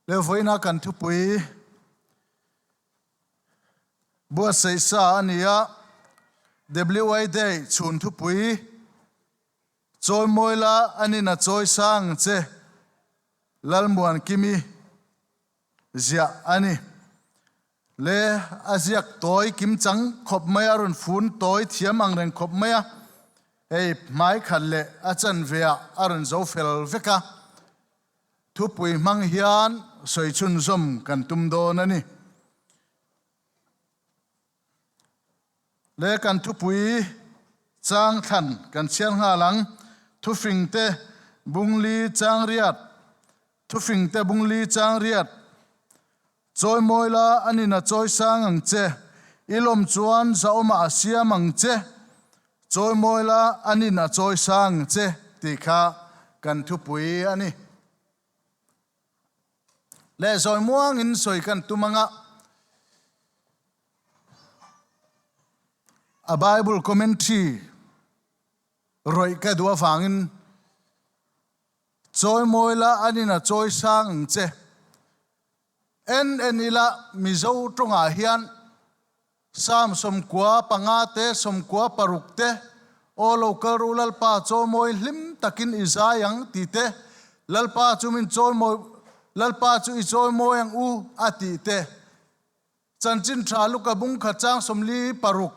le voina kan thu pui bua sei sa ania WI day chun thu pui choi moila ani na choi sang che lalmuan kimi zia ani le aziak toy kim chang khop mai arun fun toy thiam ang ren khop mai ei mai khalle achan vea arun zo fel veka thu pui mang hian soi chun zom kan tum do nani le kan thu pui chang than kan chian nga lang thu fing te bungli chang riat thu fing te bungli chang riat choi moila ani na choi sang ang che ilom chuan zaoma asia mang che choi moila ani na choi sang che ti kha kan thu pui ani le zoi muang in soi kan tumanga a Bible commentary roi ka dua fangin choi moila ani na choi sang che en ila mizo tonga hian sam som kwa panga te som kwa paruk te o local rural pa choi moi hlim takin izayang ti te lalpa chumin choi moi lalpa chu I choi moi ang u ati te chanchin tha luka bung khachang somli paruk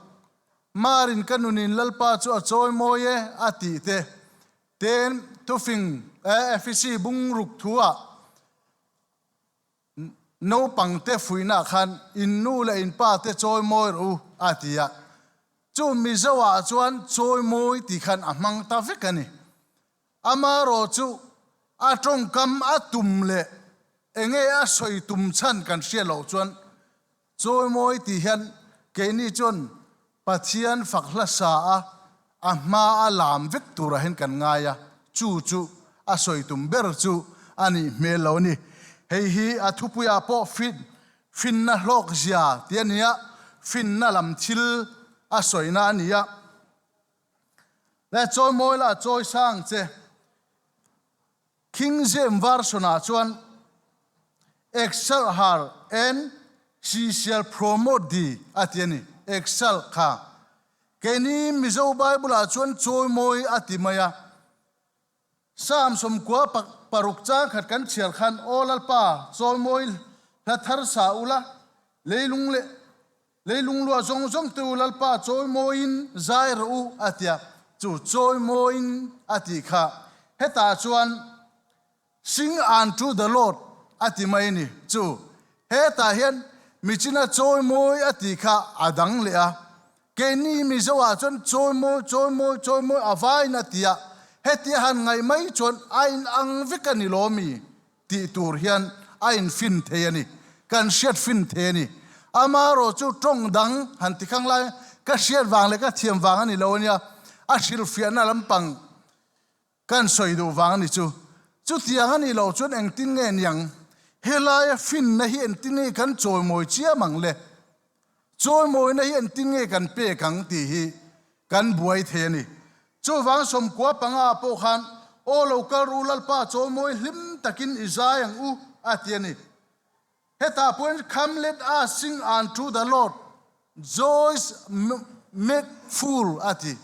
marin kanunin lalpa chu a choi moi e ati te ten tufing FEC bung ruk thua no pang te fuina khan in nu le in pa te choi moi ru atia chu mi zawa chuan choi moi ti khan amang ta vekani ama ro chu a tong kam atum le enge a soi tum chan kan shelo chuan choi moi ti hian ke ni chon pathian fakhla sa a ma alam vek tura hen kan ngaya chu a soi tum ber chu ani melo ni hei hi a thupuya po fin na hlok zia tiania fin na lam thil a soina ania le choi moi la choi sang che King James version a chuan excel har en she shall promote thee atiani excel kha keni mizo Bible a chuan choi moi atimaya sam som kwa paruk chang khat kan chial khan olal pa choi moi la thar sa ula leilung lua zong tu lal pa choi moi in zai ru atia chu choi moi in ati kha heta chuan sing unto the Lord ati mai ni chu heta hian michina choi moi ati kha adang le a keni mi zawa chon choi moi avai na tia heti han ngai mai chon ain ang vikani lomi ti tur hian ain fin theyani kan shet fin theyani amaro chu tong dang han ti khang lai ka shet wang le ka thiam wang ani lonia a shil fiana lampang kan soidu wang ni chu tiang ani lo chon eng tin nge nyang helaya fin na hi en tin nge kan choi moi chia mang le choi moi na hi en tin nge kan pe kang ti hi kan buai theyani chu wang som kwa panga po khan o local rural pa choi moi hlim takin izayang u atiani heta point come let us sing unto the Lord joys make full ati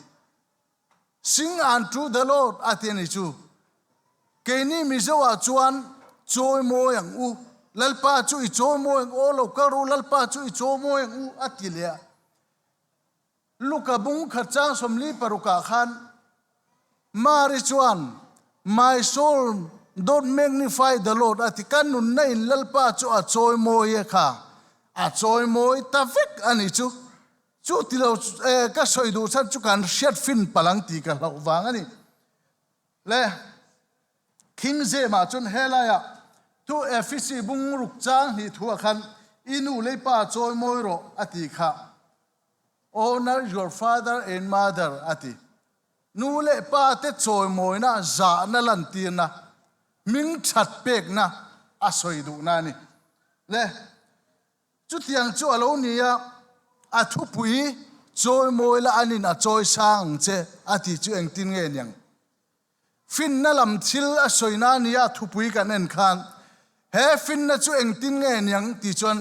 sing unto the Lord atiani chu keni mizawa chuan choi moi ang u lalpa chu I choi moi ang o local rural pa chu I choi moi ang u atilia luka bung khachang somli paruka khan mari chuan my soul don't magnify the Lord atikan nun na in lalpa chu a choi moi e kha a choi moi ta vek ani chu tilo ka soidu chan chu kan shet fin palang ti ka lo wang ani le King James a chun helaya tu FEC bung ruk chang hi thua khan inu le pa choi moi ro ati kha honor your father and mother ati nu le pa te choi moi na za na lan ti na ming chat pek na a soidu na ni le chu tiang chu alo nia a thu pui choi moi la ani na choi sang che ati chu eng tin nge nyang fin na lam thil a soina nia thu pui kan en khan he fin na chu eng tin nge nyang ti chuan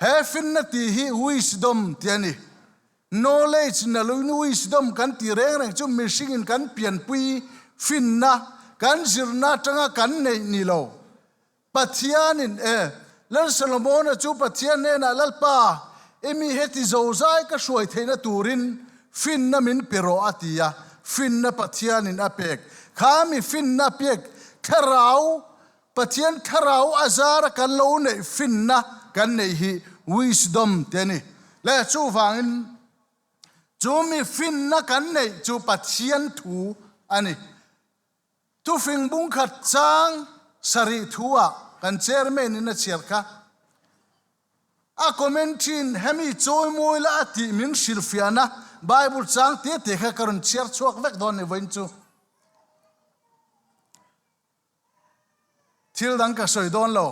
he fin na ti hi wisdom tiani knowledge na lo wisdom kan ti reng chu missing in kan pian pui fin na kan zirna tanga kan nei ni lo pathian in lal Solomon chu pathian ne na lalpa emi heti zo zai ka shuai theina turin fin na min pero atia fin na pathian in apek khami fin na pek tharau pathian tharau azara kan lo nei fin na kan nei hi wisdom teni le chu wangin chu mi fin na kan nei chu pathian thu ani tu fing bung khat chang sari thua kan chairman in a cherka a commentin hemi choi moi la ti min silfiana bible chang te te kha karon chair chuak vek don ne voin chu thil dang ka soi don lo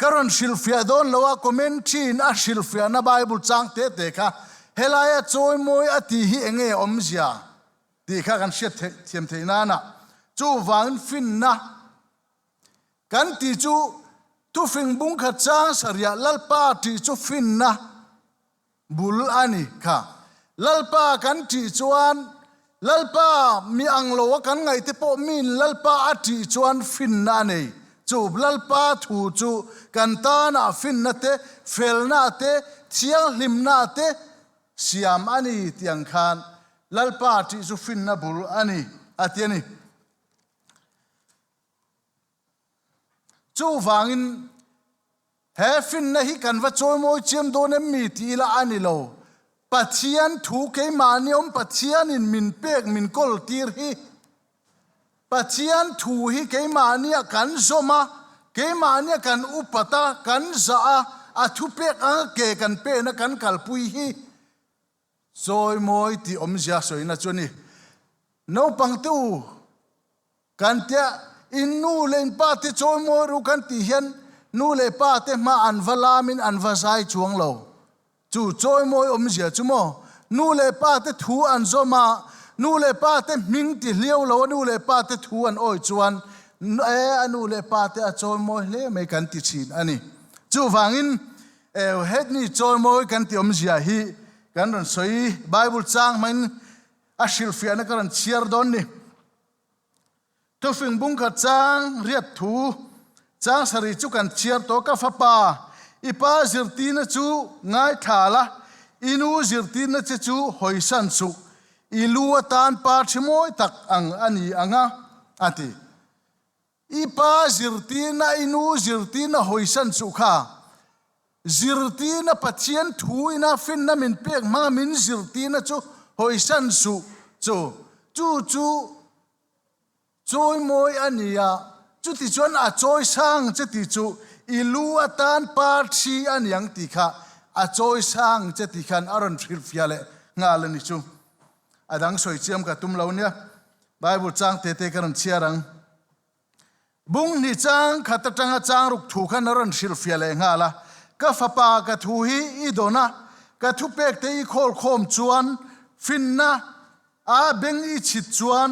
karon silfia don lo a commentin a silfiana bible chang te te kha helaya choi moi ati hi enge omzia ti kha kan shet thiam theina na chu wang fin na kan ti chu tu fing bung kha chang saria lalpa ti chu fin na bul ani kha lalpa kan ti chuan lalpa mi anglo kan ngai te po min lalpa ati chuan fin na nei chu lalpa thu chu kan ta na fin na te fel na te chiang lim na te siam ani tiang khan lalpa ti chu fin na bul ani atiani chu wangin he fin na hi kan va choi moi chiam don em mi ti la ani lo pathian thu ke mani om pathian in min pek min kol tir hi pathian thu hi ke mani kan zoma ke mani kan upata kan za a thu pek a ke kan pe na kan kalpui hi choi moi ti om zia soi na chuni no pang tu kan tia in nu len pa te choi moi ru kan ti hian nu le pa te ma an valamin an vasai chuang lo chu choi moi om zia chu mo nu le pa te thu an zoma nu le pa te ming ti liao lo nu le pa te thu an oi chuan anu le pa te a choi moi le me kan ti chin ani chu wangin het ni choi moi kan ti om zia hi kan ron soi bible chang main a silfia na kan chiar don ni tu fing bung kha chang riat thu chang sari chu kan chiar to ka fapa ipa zirti na chu ngai thala inu zirti na chu hoisan chu ilu tan pa chimoi tak ang ani anga ati ipa zirti na inu zirti na hoisan chu kha zirti na pathian thu ina fin na min pek ma min zirti na chu hoisan chu chu choi moi ania chu ti chuan a choi sang che ti chu ilu atan par chi aniang ti kha a choi sang che ti khan aron thil fiale ngal ni chu adang soi chiam ka tum lo nia bible chang te te karan chiarang bung ni chang khata tanga chang ruk thu khan aron thil fiale ngala ka fapa ka thu hi idona ka thu pek te i khol khom chuan finna a beng i chit chuan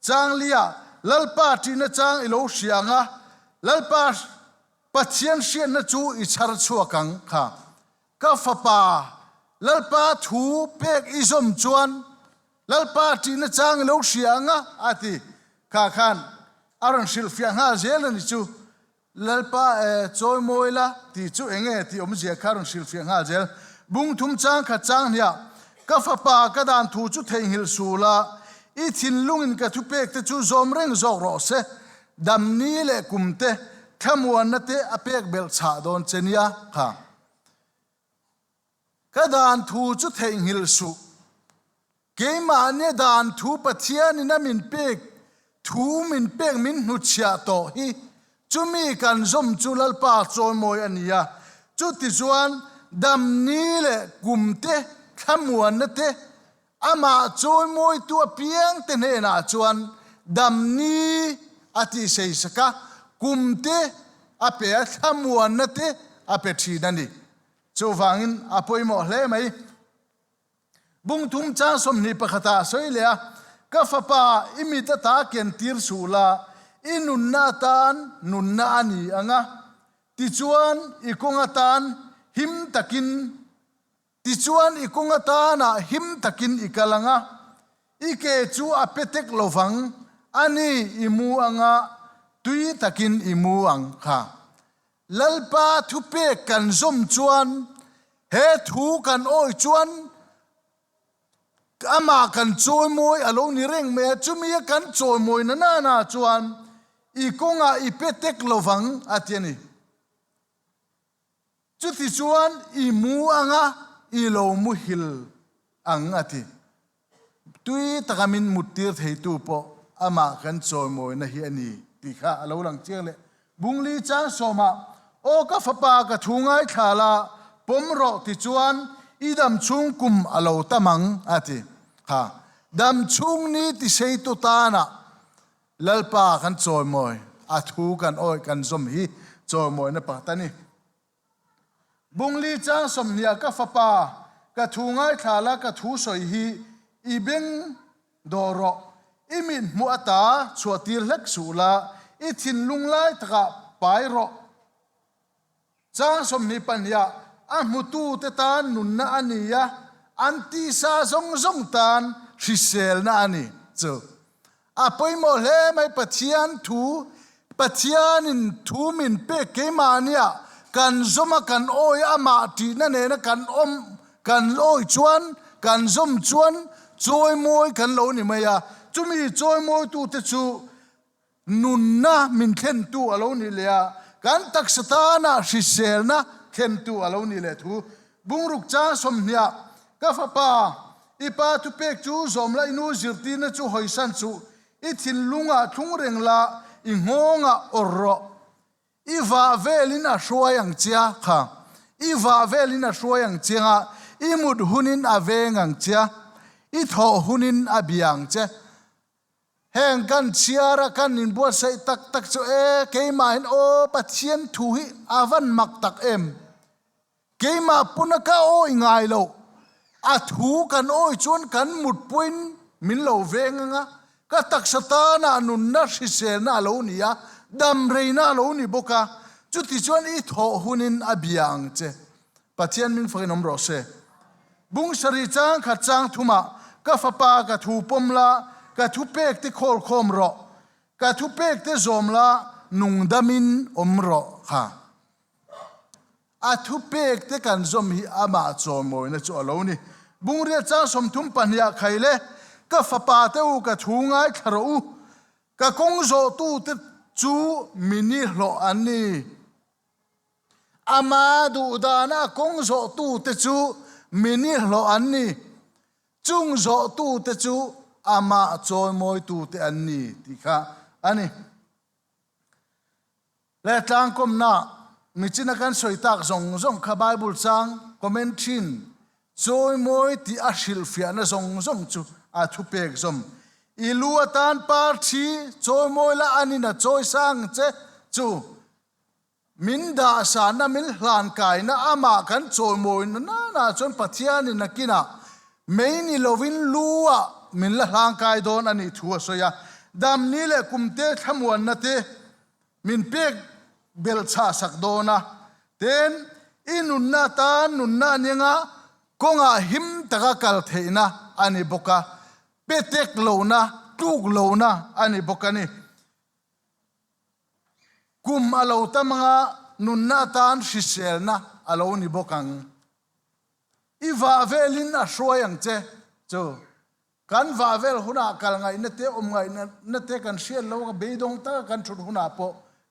chang lia lalpa tina chang ilo sianga lalpa pathian sian na chu i char chuakang kha ka fapa lalpa thu pek izom chuan lalpa tina chang ilo sianga ati kha khan aron silfia nga zel ni chu lalpa choi moila ti chu enge ti om zia kharon silfia nga zel bung thum chang kha chang nia ka fapa ka dan thu chu thei hil sula i thin lungin ka thu pek te chu zom reng zok ro se dam ni le kumte thamuan na te apek bel cha don chenia kha ka dan thu chu thei hil su ke ma ne dan thu pathian in min pek thu min pek min nu chia to hi chumi kan zom chu lalpa choi moi ania chu ti chuan dam ni le kumte thamuan na te ama choi moi tu piang te ne na chuan dam ni ati sei saka kumte ape thamuan na te ape thi nani chu wangin apoi mo hle mai bung thum cha som ni pakhata soilea ka fapa imita ta ken tir sula inun na tan nun na ani anga ti chuan ikunga tan him takin ti chuan ikunga tana him takin ikalanga ike chu apetek lovang ani imu anga tui takin imu ang kha lalpa thupe kan zom chuan he thu kan oi chuan ama kan choi moi alo ni reng me chumi kan choi moi na na chuan ikonga ipetek lovang atiani chuti chuan imu anga ilo muhil ang ati tui takamin mutir theitu po ama kan choi moi na hi ani ti kha alo lang chiang le bungli chang soma o ka fapa ka thungai thala pomro ti chuan idam chung kum alo tamang ati ha dam chung ni ti sei tu ta na lalpa kan choi moi a thu kan oi kan zom hi choi moi na pa tani bungli chang som nia ka fapa ka thungai thala ka thu soi hi ibeng doro imin mu ata chuatir lek sula i thin lunglai taka pairo chang som ni panya a mutu te tan nun na ania anti sa zong zong tan hrisel na ani chu a poimo hle mai pathian thu pathian in thu min pe ke mania kan zoma kan oi ama ti na ne na kan om kan oi chuan kan zom chuan choi moi kan lo ni maya chumi choi moi tu te chu nun na min khen tu alo ni le kan tak satana hrisel na khen tu alo ni le thu bungruk cha som nia ka fa pa ipa tu pek chu zom la inu zirti na chu hoisan chu i thin lunga thung reng la i ngonga orro i va velina hruayang chia kha i va velina hruayang chinga i mut hunin avengang chia i tho hunin abiang che heng kan chiara kan in bo sai tak tak chu e keima in o pathian thu hi avan mak tak em keima punaka o ingai lo a thu kan oi chon kan mut puin min lo venga ka tak satana nun na hrisel na lo nia dam reina lo ni boka chuti chuan i tho hunin abiang che pathian min fakinom ro se bung sari chang kha chang thuma ka fapa ka thu pomla ka thu pek te khol khom ro ka thu pek te zomla nung damin omro kha a thu pek te kan zom hi ama chomoi na chu alo ni bungria cha som thum pania khaile ka fapa te u ka thungai tharo u ka kong zo tu te chu mini hlo ani ama du dana kong zo tu te chu mini hlo ani chung zo tu te chu ama choi moi tu te ani ti kha ani le tang kom na mi china kan soi tak zong zong kha bible chang comment thin choi moi ti a hil fia na zong zong chu a thu pek zom ilu atan par thi choi moi la ani na choi sang che chu min da sa na min hlan kai na ama kan choi moi na na chon pathian in na kina main i lovin luwa min la hlang kai don ani thua soya dam ni le kumte thamwan na te min pek bel cha sak dona ten inun na ta nun na ninga konga him taka kal theina ani boka petek lo na tuk lo na ani boka ni kum alo tamanga nun na tan hrisel na alo ni bokang iwa velin a hruayang che chu kan va vel huna kal ngai na te om ngai na te kan shel lo ka beidong ta kan thut huna po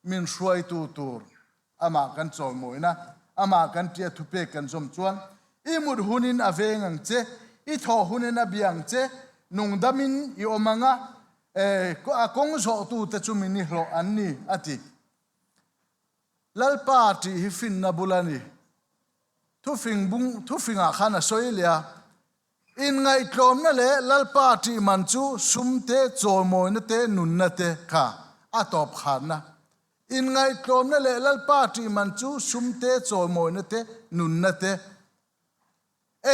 min hruai tu tur ama kan chom moina ama kan tia thu pe kan som chuan i mut hunin avengang che i tho hunin abiang che nung damin i omanga ko a kong zo tu te chu min ni hlo anni ati lalpa ti hi fin na bulani thu finga khana soilia in ngai tlom na le lalpa ti manchu sumte chomoi na te nun na te kha atop khan na in ngai tlom na le lalpa ti manchu sumte chomoi na te nun na te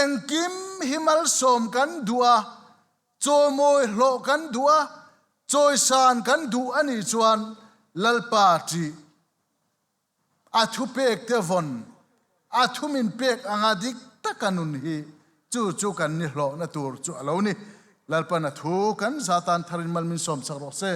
engkim himal som kan dua chomoi hlo kan dua choi san kan du ani chuan lalpa ti a thu pek te von a thu min pek anga dik takanun hi chu kan ni hlo na tur chu alo ni lalpa na thu kan satan tharin mal min som sak ro se